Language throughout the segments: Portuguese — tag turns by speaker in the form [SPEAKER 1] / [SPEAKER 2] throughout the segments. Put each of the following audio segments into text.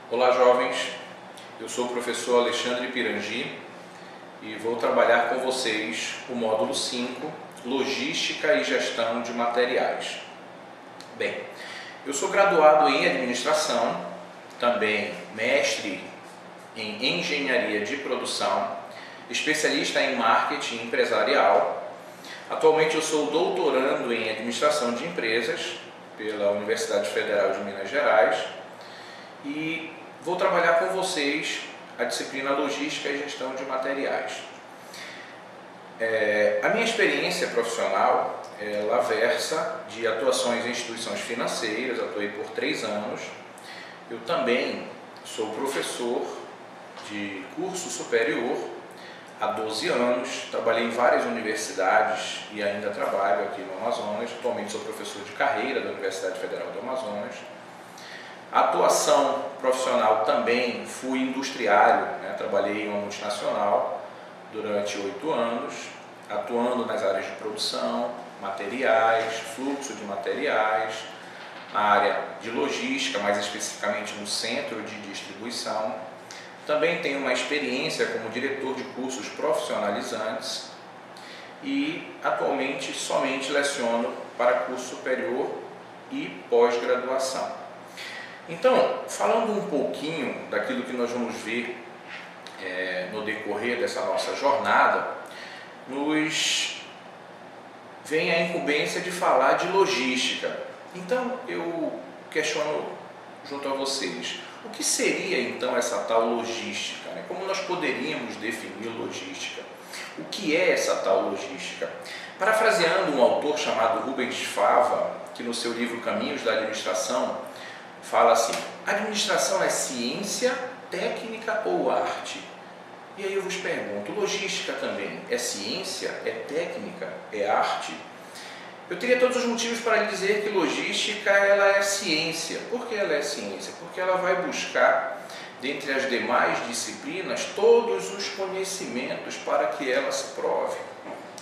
[SPEAKER 1] Olá, jovens, eu sou o professor Alexandre Pirangi e vou trabalhar com vocês o módulo 5, Logística e Gestão de Materiais. Bem, eu sou graduado em Administração, também mestre em Engenharia de Produção, especialista em Marketing Empresarial. Atualmente eu sou doutorando em Administração de Empresas pela Universidade Federal de Minas Gerais e vou trabalhar com vocês a disciplina Logística e Gestão de Materiais. A minha experiência profissional, ela versa de atuações em instituições financeiras, atuei por 3 anos. Eu também sou professor de curso superior há 12 anos, trabalhei em várias universidades e ainda trabalho aqui no Amazonas. Atualmente sou professor de carreira da Universidade Federal do Amazonas. A atuação profissional também fui industriário, trabalhei em uma multinacional durante 8 anos, atuando nas áreas de produção, materiais, fluxo de materiais, na área de logística, mais especificamente no centro de distribuição. Também tenho uma experiência como diretor de cursos profissionalizantes e atualmente somente leciono para curso superior e pós-graduação. Então, falando um pouquinho daquilo que nós vamos ver no decorrer dessa nossa jornada, nos vem a incumbência de falar de logística. Então, eu questiono junto a vocês, o que seria então essa tal logística? Como nós poderíamos definir logística? O que é essa tal logística? Parafraseando um autor chamado Rubens Fava, que no seu livro Caminhos da Administração, fala assim: administração é ciência, técnica ou arte? E aí eu vos pergunto, logística também é ciência, é técnica, é arte? Eu teria todos os motivos para lhe dizer que logística ela é ciência. Por que ela é ciência? Porque ela vai buscar, dentre as demais disciplinas, todos os conhecimentos para que ela se prove.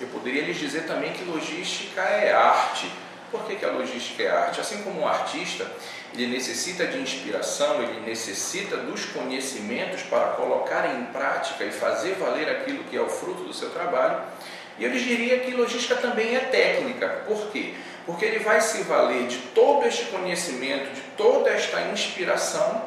[SPEAKER 1] Eu poderia lhes dizer também que logística é arte. Por que a logística é arte? Assim como um artista, ele necessita de inspiração, ele necessita dos conhecimentos para colocar em prática e fazer valer aquilo que é o fruto do seu trabalho. E eu lhes diria que logística também é técnica. Por quê? Porque ele vai se valer de todo este conhecimento, de toda esta inspiração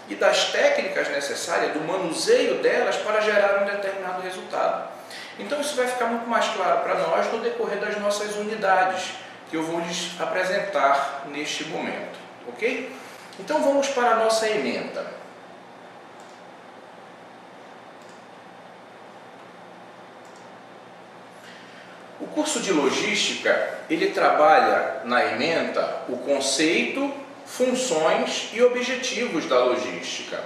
[SPEAKER 1] e das técnicas necessárias, do manuseio delas para gerar um determinado resultado. Então isso vai ficar muito mais claro para nós no decorrer das nossas unidades, que eu vou lhes apresentar neste momento, ok? Então vamos para a nossa ementa. O curso de logística, ele trabalha na ementa o conceito, funções e objetivos da logística.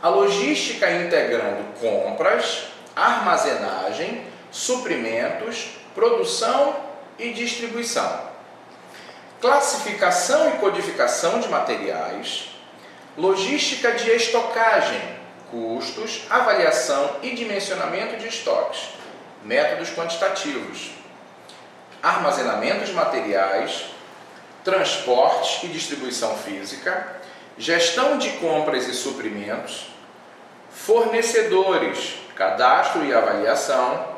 [SPEAKER 1] A logística integrando compras, armazenagem, suprimentos, produção e distribuição, classificação e codificação de materiais, logística de estocagem, custos, avaliação e dimensionamento de estoques, métodos quantitativos, armazenamento de materiais, transporte e distribuição física, gestão de compras e suprimentos, fornecedores, cadastro e avaliação,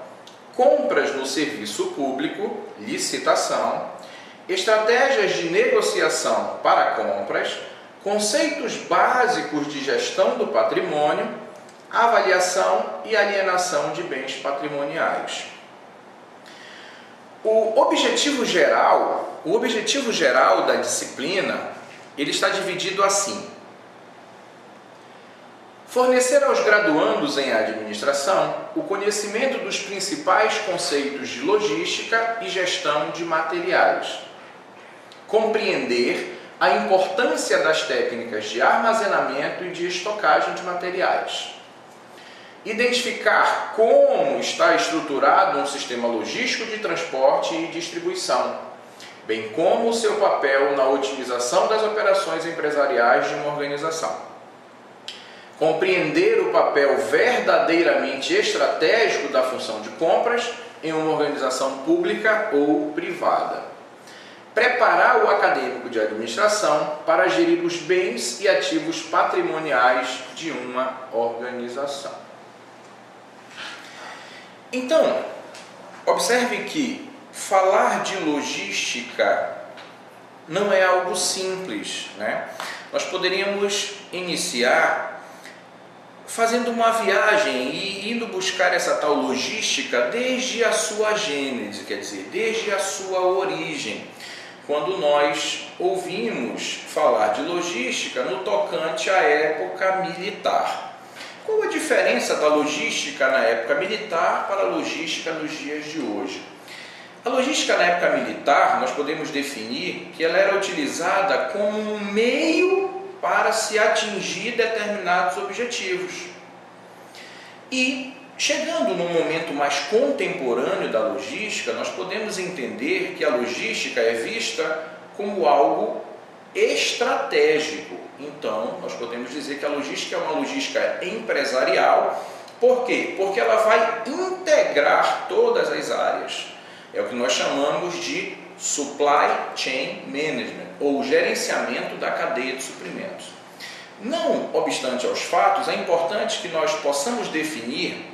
[SPEAKER 1] compras no serviço público, licitação, estratégias de negociação para compras, conceitos básicos de gestão do patrimônio, avaliação e alienação de bens patrimoniais. O objetivo geral da disciplina, ele está dividido assim: fornecer aos graduandos em administração o conhecimento dos principais conceitos de logística e gestão de materiais, compreender a importância das técnicas de armazenamento e de estocagem de materiais, identificar como está estruturado um sistema logístico de transporte e distribuição, bem como o seu papel na otimização das operações empresariais de uma organização. Compreender o papel verdadeiramente estratégico da função de compras em uma organização pública ou privada. Preparar o acadêmico de administração para gerir os bens e ativos patrimoniais de uma organização. Então, observe que falar de logística não é algo simples, né? Nós poderíamos iniciar fazendo uma viagem e indo buscar essa tal logística desde a sua gênese, quer dizer, desde a sua origem, quando nós ouvimos falar de logística no tocante à época militar. Qual a diferença da logística na época militar para a logística nos dias de hoje? A logística na época militar, nós podemos definir que ela era utilizada como um meio para se atingir determinados objetivos. E, chegando num momento mais contemporâneo da logística, nós podemos entender que a logística é vista como algo estratégico. Então, nós podemos dizer que a logística é uma logística empresarial. Por quê? Porque ela vai integrar todas as áreas. É o que nós chamamos de Supply Chain Management, ou gerenciamento da cadeia de suprimentos. Não obstante aos fatos, é importante que nós possamos definir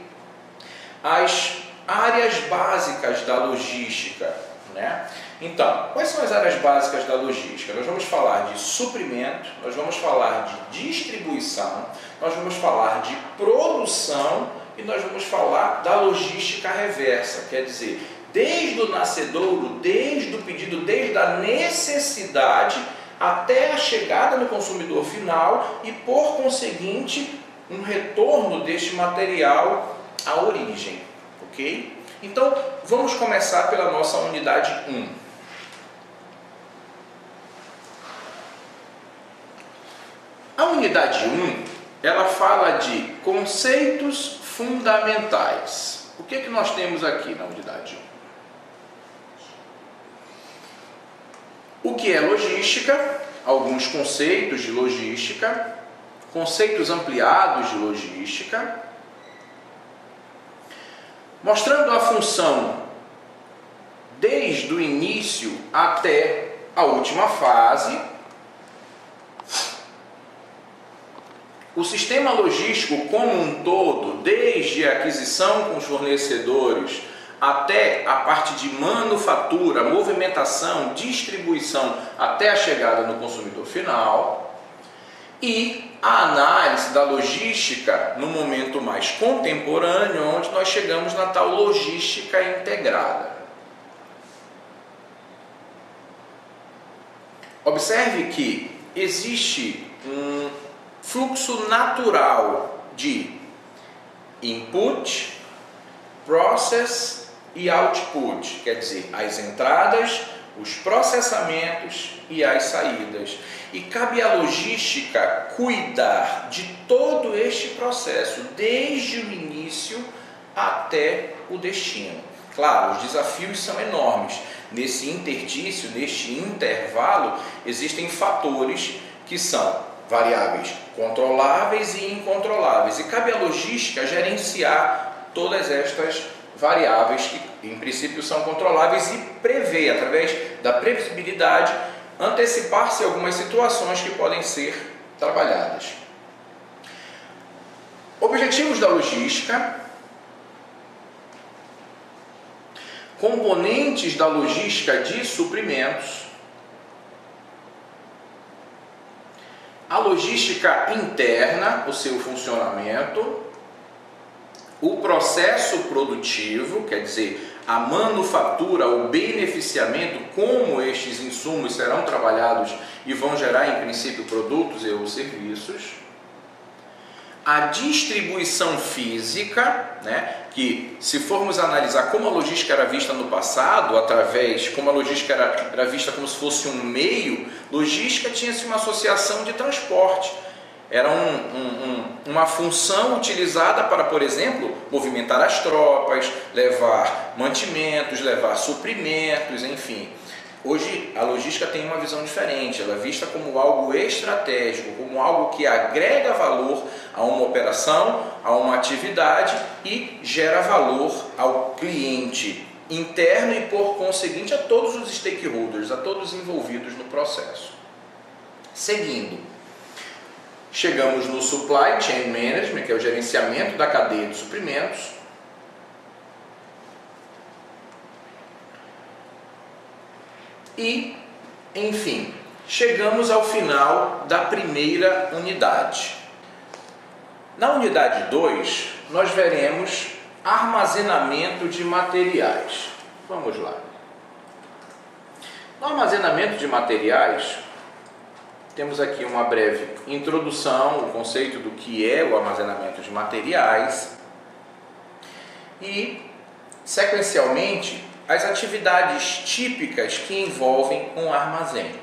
[SPEAKER 1] as áreas básicas da logística, né? Então, quais são as áreas básicas da logística? Nós vamos falar de suprimento, nós vamos falar de distribuição, nós vamos falar de produção e nós vamos falar da logística reversa, quer dizer, desde o nascedouro, desde o pedido, desde a necessidade até a chegada no consumidor final e, por conseguinte, um retorno deste material à origem, ok? Então, vamos começar pela nossa unidade 1. A unidade 1, ela fala de conceitos fundamentais. O que nós temos aqui na unidade 1? O que é logística? Alguns conceitos de logística, conceitos ampliados de logística, mostrando a função desde o início até a última fase. O sistema logístico como um todo, desde a aquisição com os fornecedores até a parte de manufatura, movimentação, distribuição, até a chegada no consumidor final. E a análise da logística no momento mais contemporâneo, onde nós chegamos na tal logística integrada. Observe que existe um fluxo natural de input, process e output, quer dizer, as entradas, os processamentos e as saídas. E cabe à logística cuidar de todo este processo, desde o início até o destino. Claro, os desafios são enormes. Nesse interstício, neste intervalo, existem fatores que são variáveis controláveis e incontroláveis. E cabe à logística gerenciar todas estas variáveis que, em princípio, são controláveis e prever, através da previsibilidade, antecipar-se algumas situações que podem ser trabalhadas. Objetivos da logística. Componentes da logística de suprimentos. A logística interna, o seu funcionamento. O processo produtivo, quer dizer, a manufatura, o beneficiamento, como estes insumos serão trabalhados e vão gerar, em princípio, produtos ou serviços. A distribuição física, né, que se formos analisar como a logística era vista no passado, como a logística era vista como se fosse um meio, logística tinha-se uma associação de transporte. Era uma função utilizada para, por exemplo, movimentar as tropas, levar mantimentos, levar suprimentos, enfim. Hoje a logística tem uma visão diferente, ela é vista como algo estratégico, como algo que agrega valor a uma operação, a uma atividade e gera valor ao cliente interno e, por conseguinte, a todos os stakeholders, a todos envolvidos no processo. Seguindo, chegamos no Supply Chain Management, que é o gerenciamento da cadeia de suprimentos. E, enfim, chegamos ao final da primeira unidade. Na unidade 2, nós veremos armazenamento de materiais. Vamos lá. No armazenamento de materiais, temos aqui uma breve introdução, o conceito do que é o armazenamento de materiais e, sequencialmente, as atividades típicas que envolvem um armazém.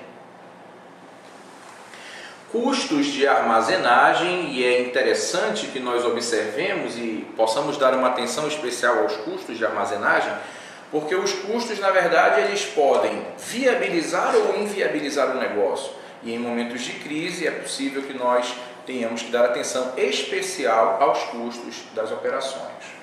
[SPEAKER 1] Custos de armazenagem, e é interessante que nós observemos e possamos dar uma atenção especial aos custos de armazenagem, porque os custos, na verdade, eles podem viabilizar ou inviabilizar o negócio. E em momentos de crise é possível que nós tenhamos que dar atenção especial aos custos das operações.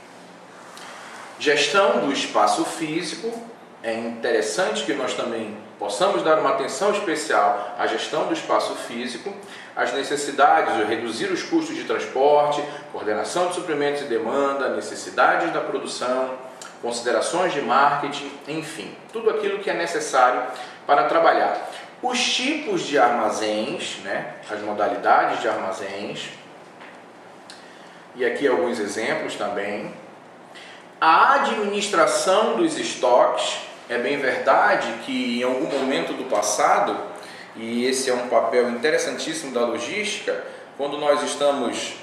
[SPEAKER 1] Gestão do espaço físico, é interessante que nós também possamos dar uma atenção especial à gestão do espaço físico, às necessidades de reduzir os custos de transporte, coordenação de suprimentos e demanda, necessidades da produção, considerações de marketing, enfim, tudo aquilo que é necessário para trabalhar. Os tipos de armazéns, as modalidades de armazéns, e aqui alguns exemplos também. A administração dos estoques, é bem verdade que em algum momento do passado, e esse é um papel interessantíssimo da logística, quando nós estamos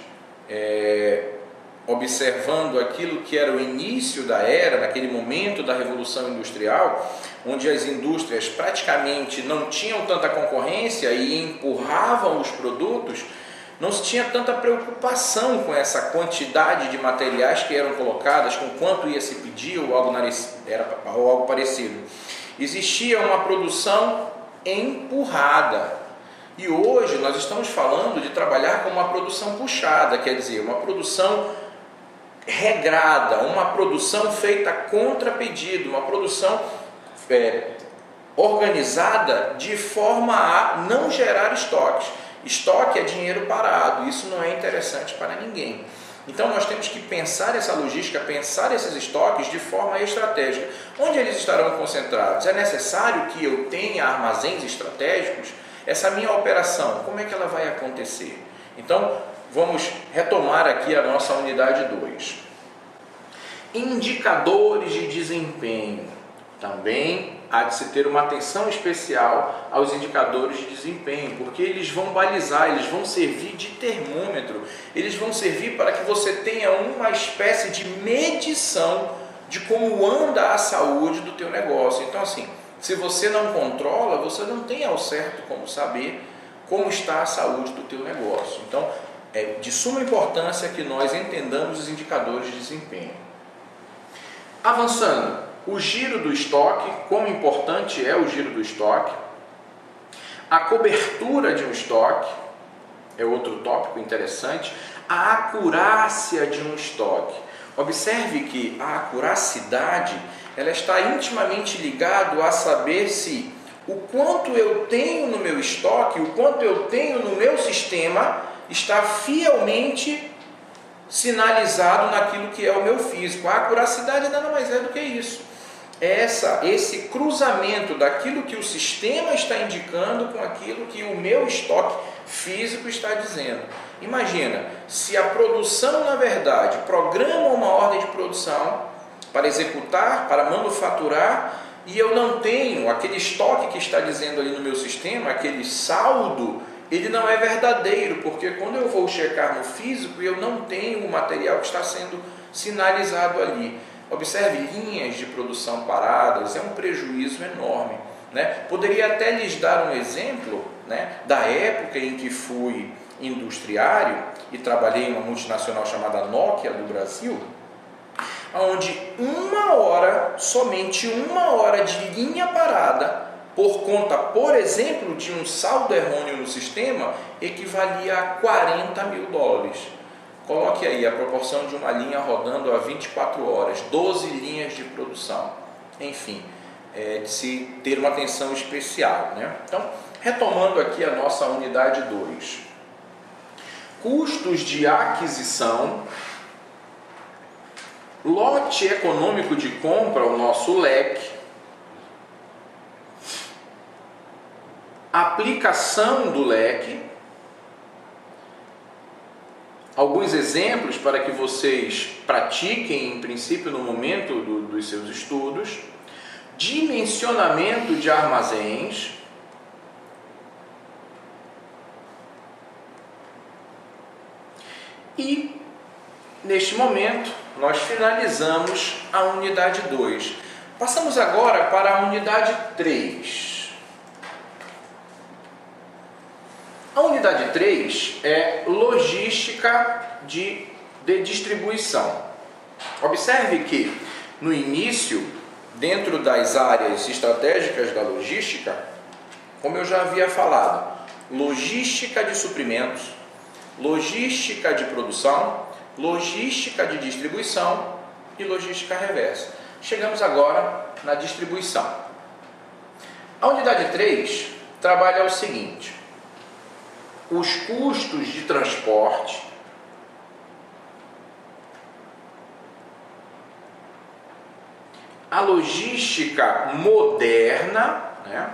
[SPEAKER 1] observando aquilo que era o início da era, naquele momento da Revolução Industrial, onde as indústrias praticamente não tinham tanta concorrência e empurravam os produtos, não se tinha tanta preocupação com essa quantidade de materiais que eram colocadas, com quanto ia se pedir ou algo parecido. Existia uma produção empurrada. E hoje nós estamos falando de trabalhar com uma produção puxada, quer dizer, uma produção regrada, uma produção feita contra pedido, uma produção organizada de forma a não gerar estoques. Estoque é dinheiro parado, isso não é interessante para ninguém. Então nós temos que pensar essa logística, pensar esses estoques de forma estratégica. Onde eles estarão concentrados? É necessário que eu tenha armazéns estratégicos? Essa minha operação, como é que ela vai acontecer? Então vamos retomar aqui a nossa unidade 2. Indicadores de desempenho. Também há de se ter uma atenção especial aos indicadores de desempenho, porque eles vão balizar, eles vão servir de termômetro, eles vão servir para que você tenha uma espécie de medição de como anda a saúde do teu negócio. Então assim, se você não controla, você não tem ao certo como saber como está a saúde do teu negócio. Então é de suma importância que nós entendamos os indicadores de desempenho. Avançando, o giro do estoque, como importante é o giro do estoque. A cobertura de um estoque, é outro tópico interessante. A acurácia de um estoque. Observe que a acuracidade, ela está intimamente ligada a saber se o quanto eu tenho no meu estoque, o quanto eu tenho no meu sistema, está fielmente sinalizado naquilo que é o meu físico. A acuracidade nada mais é do que isso. Esse cruzamento daquilo que o sistema está indicando com aquilo que o meu estoque físico está dizendo. Imagina, se a produção, na verdade, programa uma ordem de produção para executar, para manufaturar, e eu não tenho aquele estoque que está dizendo ali no meu sistema, aquele saldo, ele não é verdadeiro, porque quando eu vou checar no físico, eu não tenho o material que está sendo sinalizado ali. Observe, linhas de produção paradas, é um prejuízo enorme, Poderia até lhes dar um exemplo, da época em que fui industriário e trabalhei em uma multinacional chamada Nokia do Brasil, onde somente uma hora de linha parada por conta, por exemplo, de um saldo errôneo no sistema, equivalia a 40 mil dólares. Coloque aí a proporção de uma linha rodando a 24 horas, 12 linhas de produção. Enfim, de se ter uma atenção especial, né? Então, retomando aqui a nossa unidade 2. Custos de aquisição, lote econômico de compra, o nosso leque, aplicação do leque, alguns exemplos para que vocês pratiquem, em princípio, no momento dos seus estudos, dimensionamento de armazéns, e, neste momento, nós finalizamos a unidade 2. Passamos agora para a unidade 3. A unidade 3 é logística de distribuição. Observe que, no início, dentro das áreas estratégicas da logística, como eu já havia falado, logística de suprimentos, logística de produção, logística de distribuição e logística reversa. Chegamos agora na distribuição. A unidade 3 trabalha o seguinte: os custos de transporte, a logística moderna, né?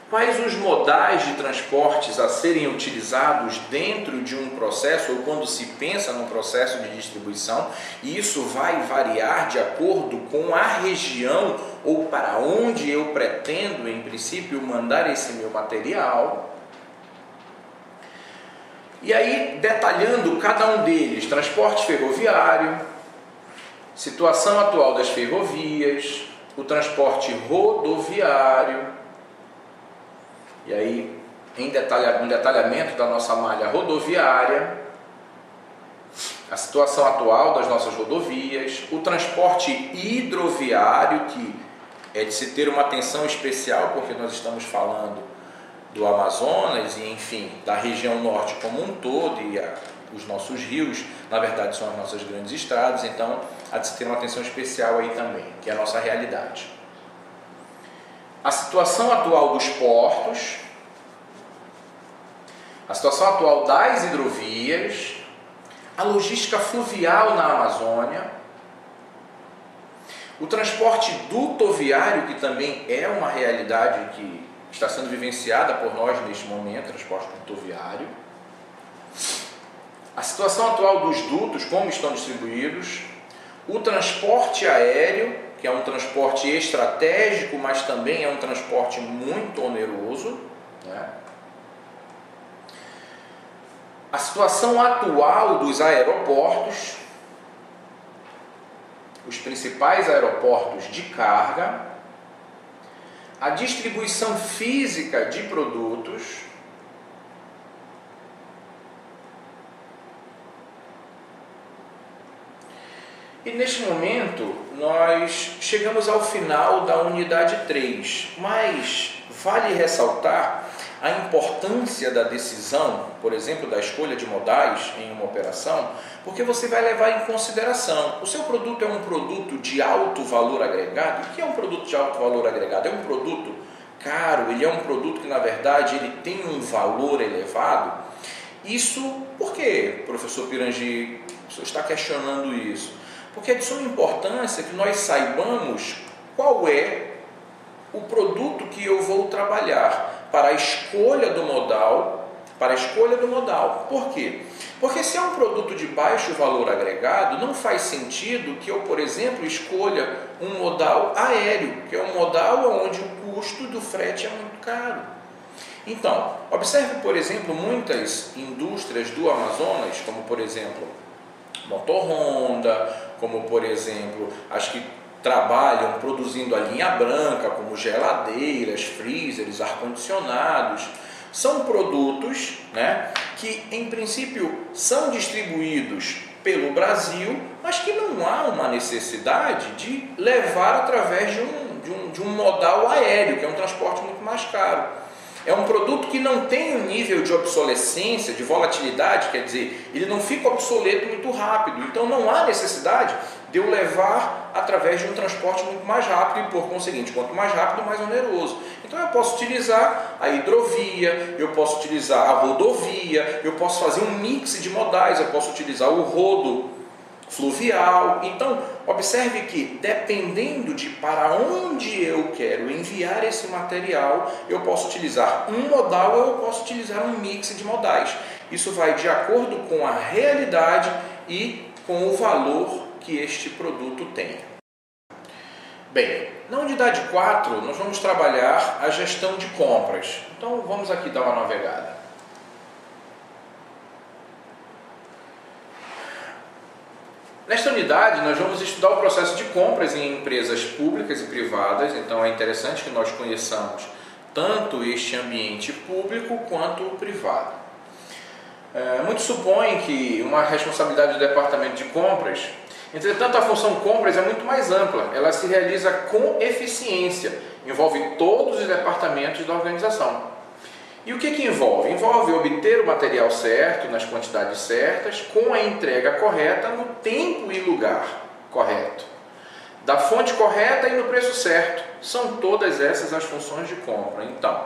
[SPEAKER 1] Quais os modais de transportes a serem utilizados dentro de um processo ou quando se pensa num processo de distribuição, e isso vai variar de acordo com a região ou para onde eu pretendo, em princípio, mandar esse meu material. E aí, detalhando cada um deles: transporte ferroviário, situação atual das ferrovias, o transporte rodoviário, e aí, um detalhamento da nossa malha rodoviária, a situação atual das nossas rodovias, o transporte hidroviário, que é de se ter uma atenção especial, porque nós estamos falando do Amazonas e, enfim, da região norte como um todo, e os nossos rios, na verdade, são as nossas grandes estradas, então há de se ter uma atenção especial aí também, que é a nossa realidade. A situação atual dos portos, a situação atual das hidrovias, a logística fluvial na Amazônia, o transporte dutoviário, que também é uma realidade que está sendo vivenciada por nós neste momento, transporte dutoviário, a situação atual dos dutos, como estão distribuídos, o transporte aéreo, que é um transporte estratégico, mas também é um transporte muito oneroso, né? A situação atual dos aeroportos, os principais aeroportos de carga, a distribuição física de produtos, e neste momento nós chegamos ao final da unidade 3, mas vale ressaltar a importância da decisão, por exemplo, da escolha de modais em uma operação, porque você vai levar em consideração: o seu produto é um produto de alto valor agregado? O que é um produto de alto valor agregado? É um produto caro? Ele é um produto que, na verdade, ele tem um valor elevado? Isso, por que, professor Pirangi, o senhor está questionando isso? Porque é de suma importância que nós saibamos qual é o produto que eu vou trabalhar para a escolha do modal. Por quê? Porque se é um produto de baixo valor agregado, não faz sentido que eu, por exemplo, escolha um modal aéreo, que é um modal onde o custo do frete é muito caro. Então, observe, por exemplo, muitas indústrias do Amazonas, como por exemplo Motor Honda, como por exemplo as que trabalham produzindo a linha branca, como geladeiras, freezers, ar-condicionados. São produtos, né, que em princípio são distribuídos pelo Brasil, mas que não há uma necessidade de levar através de um modal aéreo, que é um transporte muito mais caro. É um produto que não tem um nível de obsolescência, de volatilidade, quer dizer, ele não fica obsoleto muito rápido. Então não há necessidade de eu levar através de um transporte muito mais rápido e, por conseguinte, quanto mais rápido, mais oneroso. Então eu posso utilizar a hidrovia, eu posso utilizar a rodovia, eu posso fazer um mix de modais, eu posso utilizar o rodo fluvial. Então, observe que dependendo de para onde eu quero enviar esse material, eu posso utilizar um modal ou eu posso utilizar um mix de modais. Isso vai de acordo com a realidade e com o valor que este produto tem. Bem, na unidade 4 nós vamos trabalhar a gestão de compras. Então vamos aqui dar uma navegada. Nesta unidade, nós vamos estudar o processo de compras em empresas públicas e privadas, então é interessante que nós conheçamos tanto este ambiente público quanto o privado. Muitos supõem que uma responsabilidade do departamento de compras, entretanto a função compras é muito mais ampla, ela se realiza com eficiência, envolve todos os departamentos da organização. E o que envolve? Envolve obter o material certo, nas quantidades certas, com a entrega correta, no tempo e lugar correto, da fonte correta e no preço certo. São todas essas as funções de compra. Então,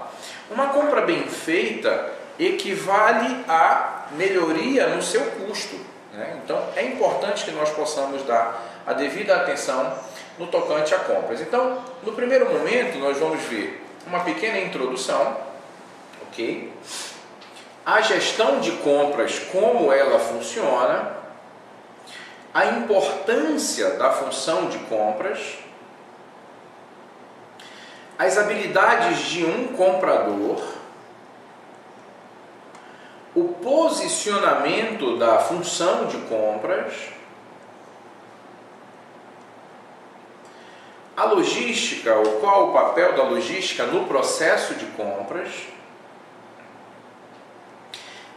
[SPEAKER 1] uma compra bem feita equivale a melhoria no seu custo, né? Então, é importante que nós possamos dar a devida atenção no tocante a compras. Então, no primeiro momento, nós vamos ver uma pequena introdução. Okay. A gestão de compras, como ela funciona, a importância da função de compras, as habilidades de um comprador, o posicionamento da função de compras, a logística, qual o papel da logística no processo de compras,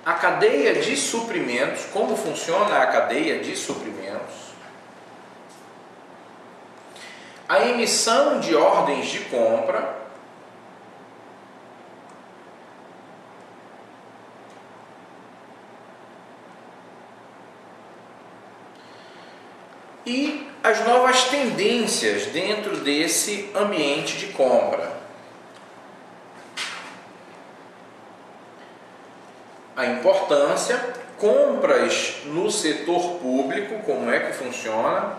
[SPEAKER 1] a cadeia de suprimentos, como funciona a cadeia de suprimentos, a emissão de ordens de compra, e as novas tendências dentro desse ambiente de compra. A importância, compras no setor público, como é que funciona,